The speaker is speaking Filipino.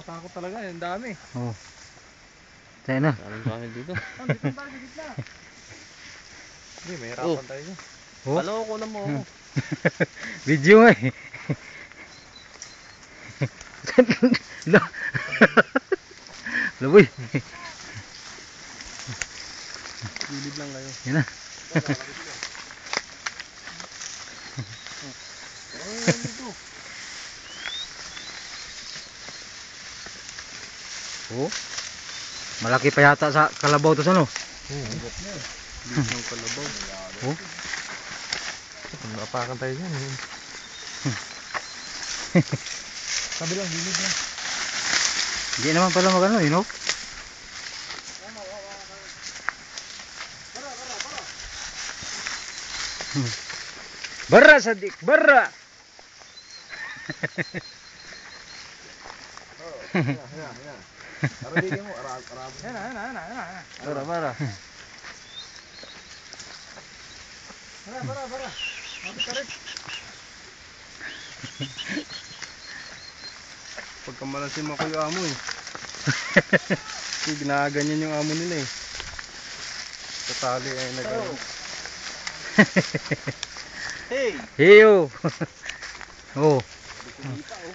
Nakakatakot talaga, ang dami. Oh. Tayo na. Anong dami dito? Dito tayo, dito na. Hindi, may hirapan tayo dyan. Oh. Paloko na mo ako. Video nga eh. Laboy. Gilid lang kayo. Yan na. Oh. Malaki pa yata sa kalabaw to sa no? Bisang kalabaw. Oh. Napakan tayo dyan. Kabilang gilid na. Hindi naman pala magano, you know? Barra sadik, barra. Arabigin mo, arab. Yan na. Para. Para. Mabit ka rin. Pagka malasin mo ko yung amo eh. Kasi ginaganyan yung amo nila eh. Katali ay nag-ano. Hey! Heyo. Oh. Kumita oh.